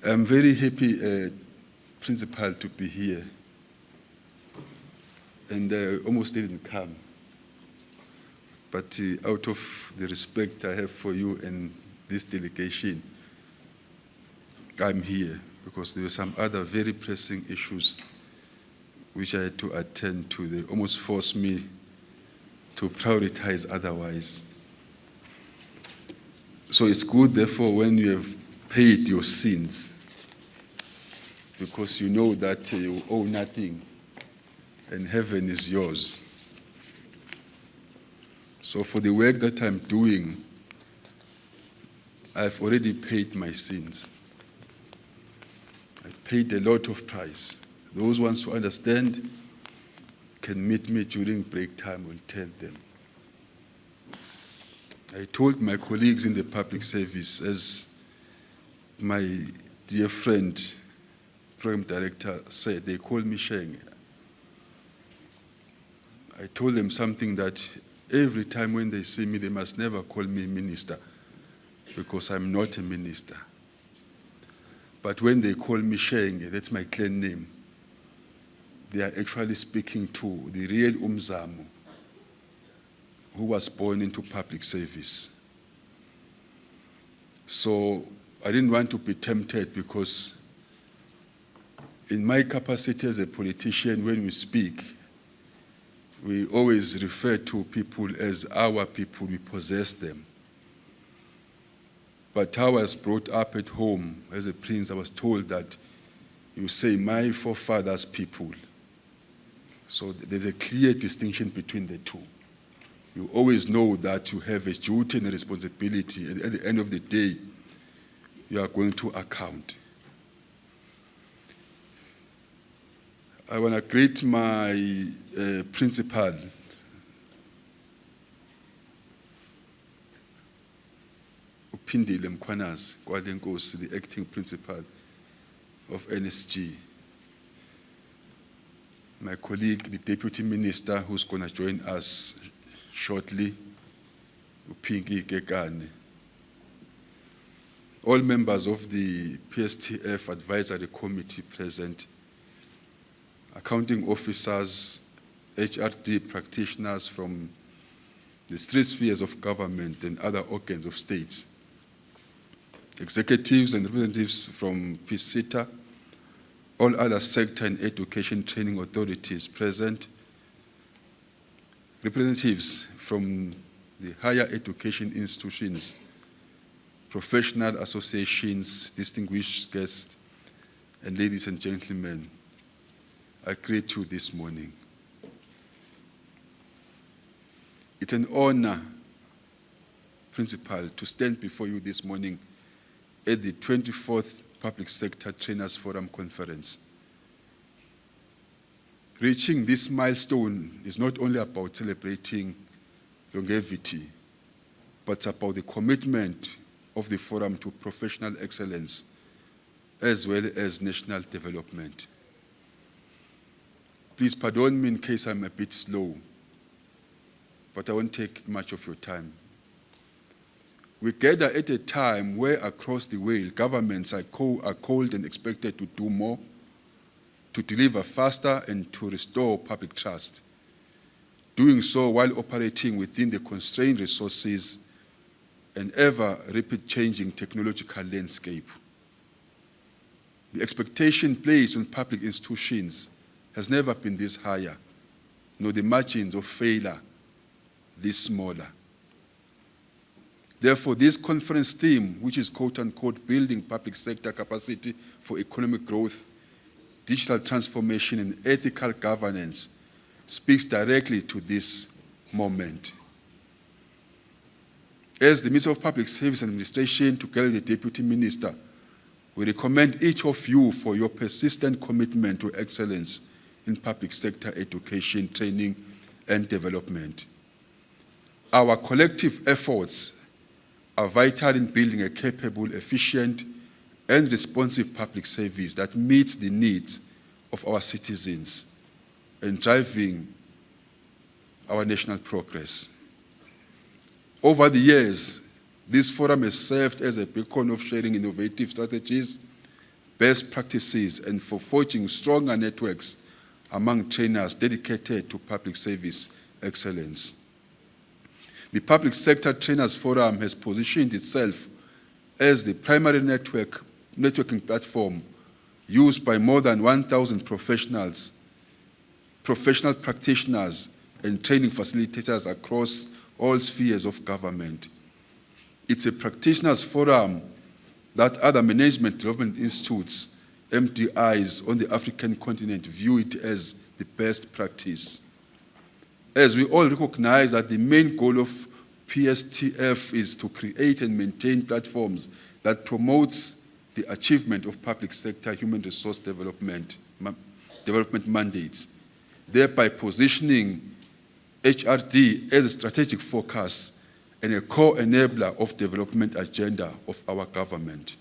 I'm very happy, Principal, to be here. And I almost didn't come. But out of the respect I have for you and this delegation, I'm here because there were some other very pressing issues which I had to attend to. They almost forced me to prioritize otherwise. So it's good, therefore, when you have paid your sins, because you know that you owe nothing and heaven is yours. So for the work that I'm doing, I've already paid my sins. I paid a lot of price. Those ones who understand can meet me during break time, will tell them. I told my colleagues in the public service, as my dear friend, Program Director said, they call me Sheng. I told them something that every time when they see me, they must never call me minister, because I'm not a minister. But when they call me Sheng, that's my clan name, they are actually speaking to the real Umzamo, who was born into public service. So I didn't want to be tempted, because in my capacity as a politician, when we speak, we always refer to people as our people, we possess them. But I was brought up at home as a prince, I was told that you say my forefathers' people. So there's a clear distinction between the two. You always know that you have a duty and a responsibility, and at the end of the day, you are going to account. I want to greet my principal, Upindile Mkhwanazi, Inkosi, the acting principal of NSG. My colleague, the deputy minister, who's going to join us shortly, Upingi Kekane. All members of the PSTF Advisory Committee present, accounting officers, HRD practitioners from the three spheres of government and other organs of states, executives and representatives from PSITA, all other sector and education training authorities present, representatives from the higher education institutions, professional associations, distinguished guests, and ladies and gentlemen, I greet you this morning. It's an honor, Principal, to stand before you this morning at the 24th Public Sector Trainers Forum Conference. Reaching this milestone is not only about celebrating longevity, but about the commitment of the forum to professional excellence as well as national development. Please pardon me in case I'm a bit slow, but I won't take much of your time. We gather at a time where across the world, governments are called and expected to do more, to deliver faster and to restore public trust, doing so while operating within the constrained resources and ever-rapid changing technological landscape. The expectation placed on public institutions has never been this higher, nor the margins of failure this smaller. Therefore, this conference theme, which is quote-unquote building public sector capacity for economic growth, digital transformation, and ethical governance, speaks directly to this moment. As the Minister of Public Service and Administration, together with the Deputy Minister, we recommend each of you for your persistent commitment to excellence in public sector education, training, and development. Our collective efforts are vital in building a capable, efficient, and responsive public service that meets the needs of our citizens and driving our national progress. Over the years, this forum has served as a beacon of sharing innovative strategies, best practices and for forging stronger networks among trainers dedicated to public service excellence. The Public Sector Trainers Forum has positioned itself as the primary networking platform used by more than 1,000 professional practitioners and training facilitators across all spheres of government. It's a practitioners forum that other management development institutes, MDIs on the African continent, view it as the best practice. As we all recognize that the main goal of PSTF is to create and maintain platforms that promotes the achievement of public sector human resource development mandates, thereby positioning HRD as a strategic focus and a core enabler of development agenda of our government.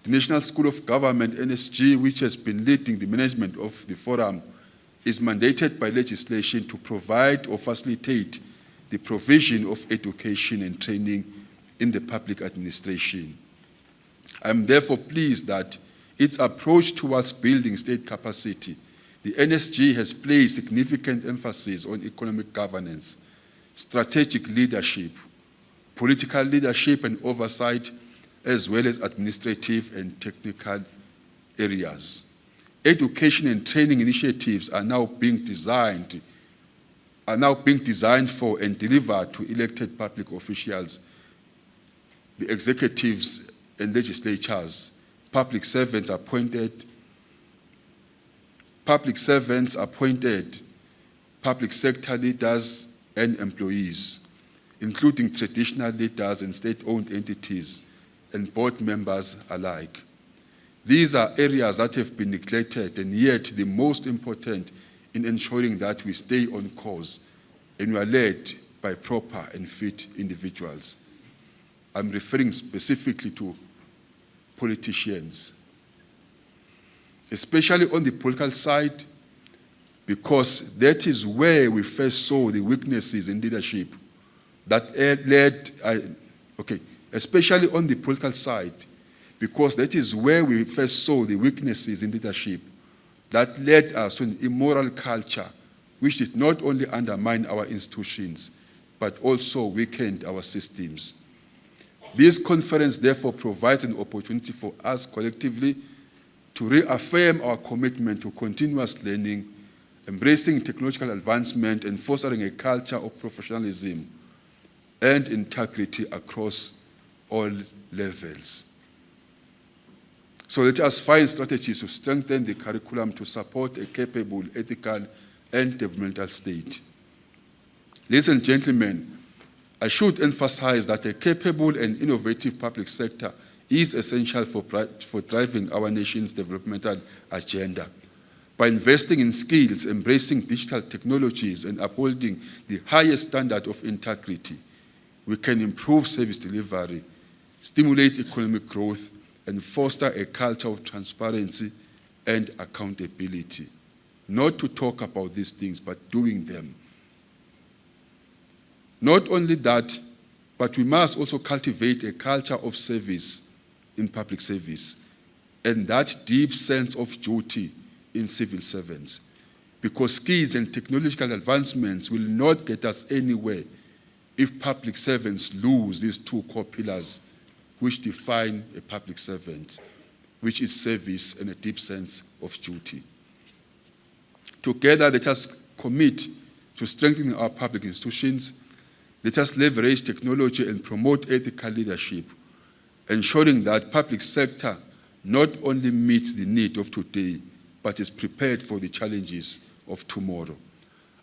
The National School of Government, NSG, which has been leading the management of the forum, is mandated by legislation to provide or facilitate the provision of education and training in the public administration. I am therefore pleased that its approach towards building state capacity, the NSG has placed significant emphasis on economic governance, strategic leadership, political leadership and oversight, as well as administrative and technical areas. Education and training initiatives are now being designed for and delivered to elected public officials, the executives and legislatures, public servants appointed, public sector leaders and employees, including traditional leaders and state-owned entities and board members alike. These are areas that have been neglected and yet the most important in ensuring that we stay on course and we are led by proper and fit individuals. I'm referring specifically to politicians, especially on the political side, because that is where we first saw the weaknesses in leadership that especially on the political side, because that is where we first saw the weaknesses in leadership that led us to an immoral culture which did not only undermine our institutions, but also weakened our systems. This conference therefore provides an opportunity for us collectively to reaffirm our commitment to continuous learning, embracing technological advancement and fostering a culture of professionalism and integrity across all levels. So let us find strategies to strengthen the curriculum to support a capable, ethical, and developmental state. Ladies and gentlemen, I should emphasize that a capable and innovative public sector is essential for driving our nation's developmental agenda. By investing in skills, embracing digital technologies, and upholding the highest standard of integrity, we can improve service delivery, stimulate economic growth, and foster a culture of transparency and accountability. Not to talk about these things, but doing them. Not only that, but we must also cultivate a culture of service in public service and that deep sense of duty in civil servants. Because skills and technological advancements will not get us anywhere if public servants lose these two core pillars which define a public servant, which is service and a deep sense of duty. Together, let us commit to strengthening our public institutions. Let us leverage technology and promote ethical leadership, ensuring that public sector not only meets the need of today, but is prepared for the challenges of tomorrow.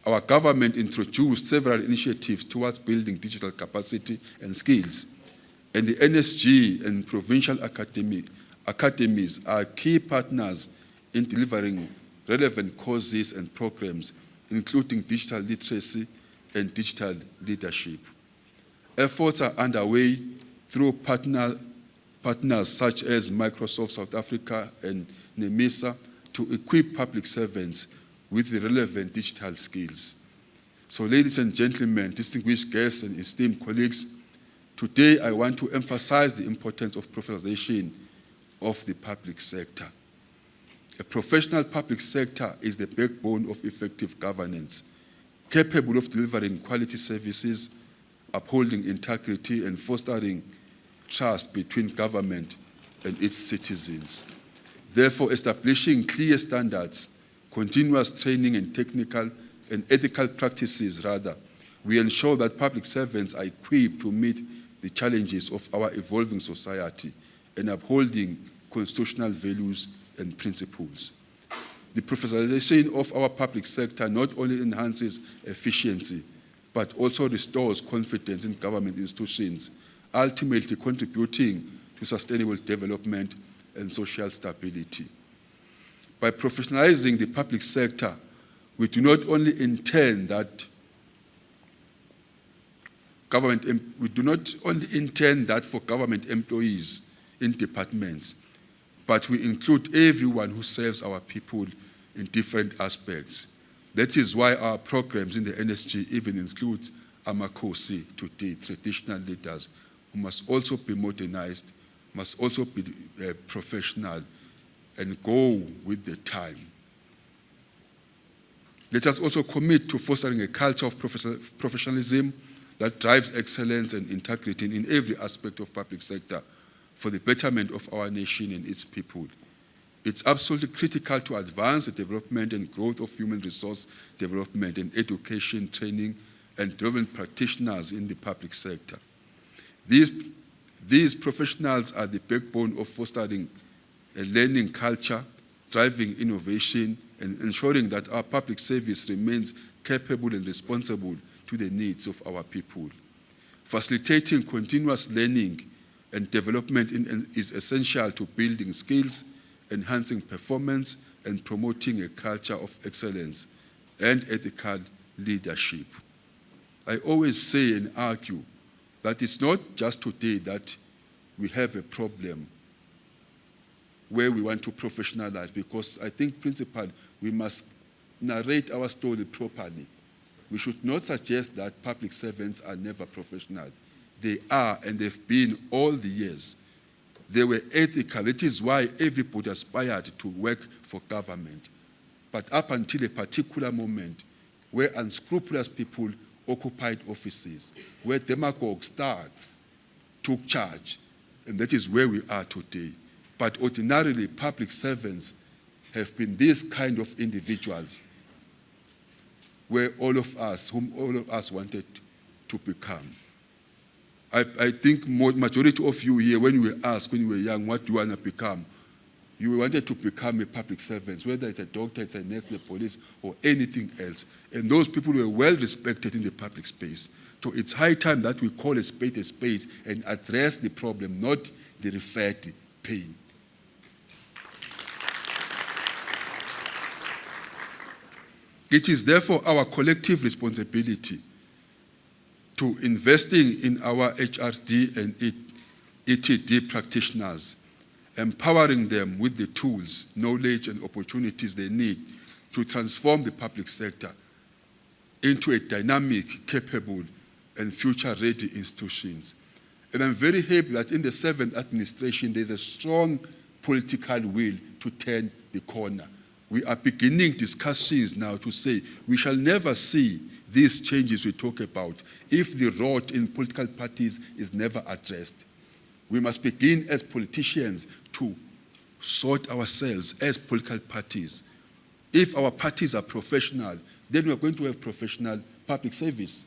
Our government introduced several initiatives towards building digital capacity and skills, and the NSG and provincial academies are key partners in delivering relevant courses and programs, including digital literacy and digital leadership. Efforts are underway through partners such as Microsoft South Africa and NEMISA to equip public servants with the relevant digital skills. So, ladies and gentlemen, distinguished guests and esteemed colleagues, today I want to emphasize the importance of professionalization of the public sector. A professional public sector is the backbone of effective governance, capable of delivering quality services, upholding integrity, and fostering trust between government and its citizens. Therefore, establishing clear standards, continuous training, and technical and ethical practices, we ensure that public servants are equipped to meet the challenges of our evolving society and upholding constitutional values and principles. The professionalization of our public sector not only enhances efficiency, but also restores confidence in government institutions, ultimately contributing to sustainable development and social stability. By professionalizing the public sector, we do not only intend that for government employees in departments, but we include everyone who serves our people in different aspects. That is why our programs in the NSG even include Inkosi today, traditional leaders who must also be modernized, must also be professional and go with the time. Let us also commit to fostering a culture of professionalism that drives excellence and integrity in every aspect of public sector for the betterment of our nation and its people. It's absolutely critical to advance the development and growth of human resource development and education, training, and development practitioners in the public sector. These professionals are the backbone of fostering a learning culture, driving innovation, and ensuring that our public service remains capable and responsible to the needs of our people. Facilitating continuous learning and development is essential to building skills, enhancing performance, and promoting a culture of excellence and ethical leadership. I always say and argue that it's not just today that we have a problem where we want to professionalize, because I think, principally, we must narrate our story properly. We should not suggest that public servants are never professional. They are, and they've been all the years. They were ethical. It is why everybody aspired to work for government. But up until a particular moment where unscrupulous people occupied offices, where demagogues took charge, and that is where we are today. But ordinarily, public servants have been these kind of individuals where whom all of us wanted to become. I think majority of you here, when you were asked when you were young, what do you want to become? You wanted to become a public servant, whether it's a doctor, it's a nurse, the police, or anything else. And those people were well respected in the public space. So it's high time that we call a spade and address the problem, not the referred pain. It is therefore our collective responsibility to investing in our HRD and ETD practitioners, empowering them with the tools, knowledge, and opportunities they need to transform the public sector into a dynamic, capable, and future-ready institutions. And I'm very happy that in the 7th administration, there's a strong political will to turn the corner. We are beginning discussions now to say we shall never see these changes we talk about if the rot in political parties is never addressed. We must begin as politicians to sort ourselves as political parties. If our parties are professional, then we are going to have professional public service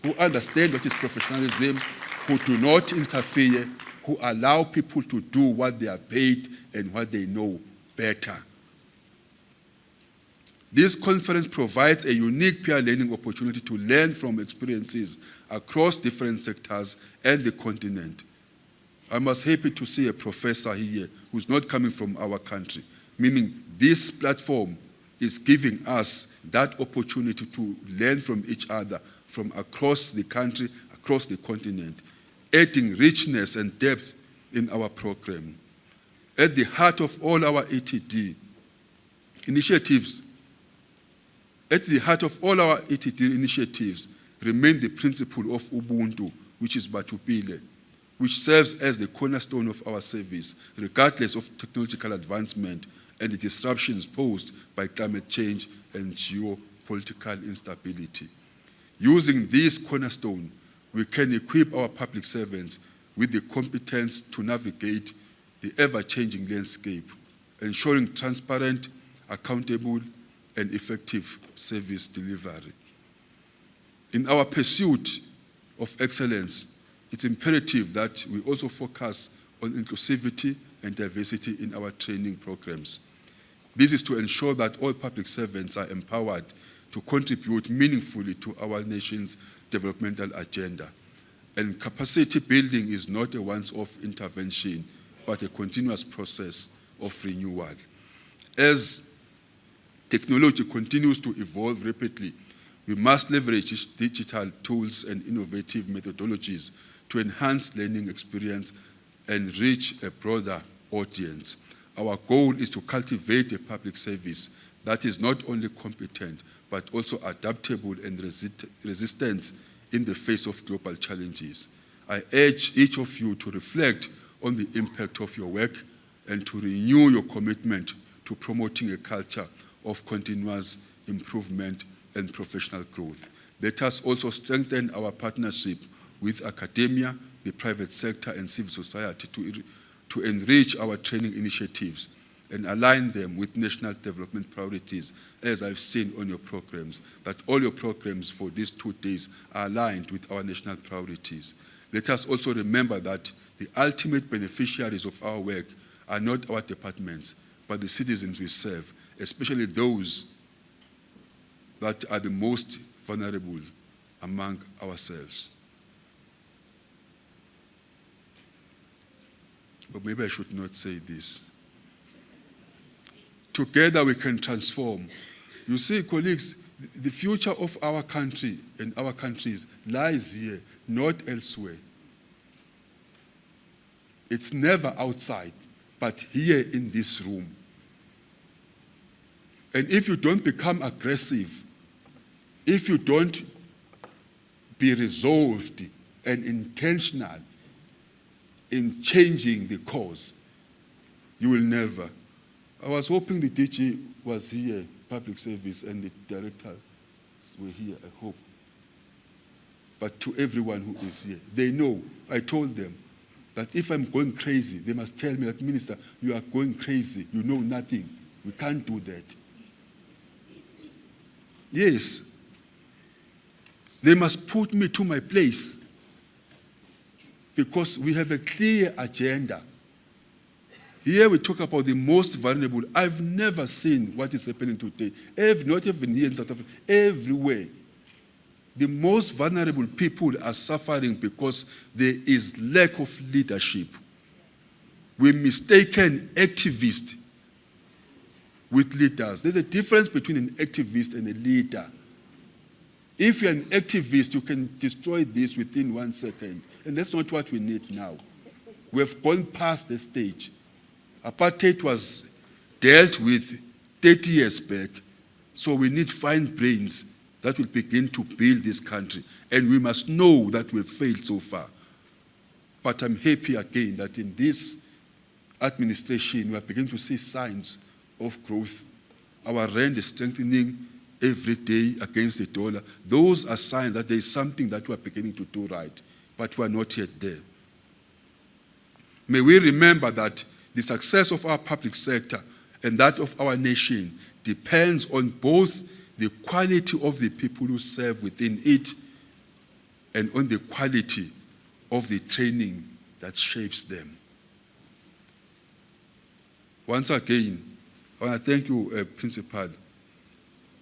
who understand what is professionalism, who do not interfere, who allow people to do what they are paid and what they know better. This conference provides a unique peer learning opportunity to learn from experiences across different sectors and the continent. I'm most happy to see a professor here who's not coming from our country, meaning this platform is giving us that opportunity to learn from each other from across the country, across the continent, adding richness and depth in our program. At the heart of all our ETD initiatives, remain the principle of Ubuntu, which is Batupile, which serves as the cornerstone of our service, regardless of technological advancement and the disruptions posed by climate change and geopolitical instability. Using this cornerstone, we can equip our public servants with the competence to navigate the ever-changing landscape, ensuring transparent, accountable, and effective service delivery. In our pursuit of excellence, it's imperative that we also focus on inclusivity and diversity in our training programs. This is to ensure that all public servants are empowered to contribute meaningfully to our nation's developmental agenda. And capacity building is not a once-off intervention, but a continuous process of renewal. As technology continues to evolve rapidly, we must leverage digital tools and innovative methodologies to enhance learning experience and reach a broader audience. Our goal is to cultivate a public service that is not only competent, but also adaptable and resistant in the face of global challenges. I urge each of you to reflect on the impact of your work and to renew your commitment to promoting a culture of continuous improvement and professional growth. Let us also strengthen our partnership with academia, the private sector, and civil society to enrich our training initiatives and align them with national development priorities, as I've seen on your programs, that all your programs for these 2 days are aligned with our national priorities. Let us also remember that the ultimate beneficiaries of our work are not our departments, but the citizens we serve, especially those that are the most vulnerable among ourselves. But maybe I should not say this. Together we can transform. You see, colleagues, the future of our country and our countries lies here, not elsewhere. It's never outside, but here in this room. And if you don't become aggressive, if you don't be resolved and intentional in changing the course, you will never. I was hoping the DG was here, public service, and the directors were here, I hope. But to everyone who is here, they know, I told them, that if I'm going crazy, they must tell me that, Minister, you are going crazy, you know nothing, we can't do that. Yes, they must put me to my place because we have a clear agenda. Here we talk about the most vulnerable. I've never seen what is happening today. Not even here in South Africa, everywhere. The most vulnerable people are suffering because there is lack of leadership. We mistaken activists with leaders. There's a difference between an activist and a leader. If you're an activist, you can destroy this within 1 second. And that's not what we need now. We have gone past the stage. Apartheid was dealt with 30 years back, so we need fine brains that will begin to build this country. And we must know that we've failed so far. But I'm happy again that in this administration, we are beginning to see signs of growth. Our rand is strengthening every day against the dollar. Those are signs that there is something that we are beginning to do right, but we are not yet there. May we remember that the success of our public sector and that of our nation depends on both the quality of the people who serve within it and on the quality of the training that shapes them. Once again, I want to thank you, Principal,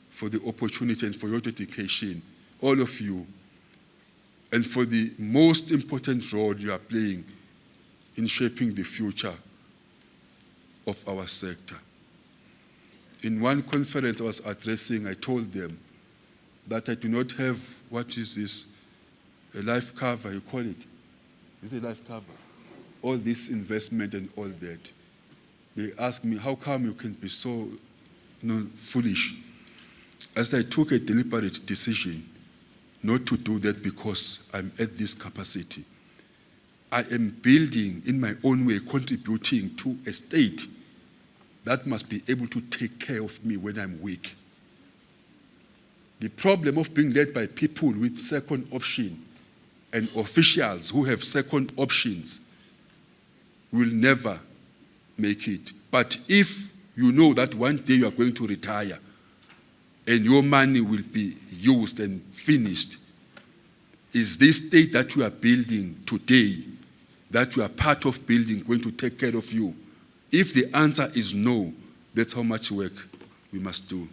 for the opportunity and for your dedication, all of you, and for the most important role you are playing in shaping the future of our sector. In one conference I was addressing, I told them that I do not have, what is this, a life cover, you call it? Is it a life cover? All this investment and all that. They asked me, how come you can be so foolish? As I took a deliberate decision not to do that because I'm at this capacity. I am building in my own way, contributing to a state that must be able to take care of me when I'm weak. The problem of being led by people with second option and officials who have second options will never make it. But if you know that one day you are going to retire and your money will be used and finished, is this state that you are building today, that you are part of building, going to take care of you? If the answer is no, that's how much work we must do.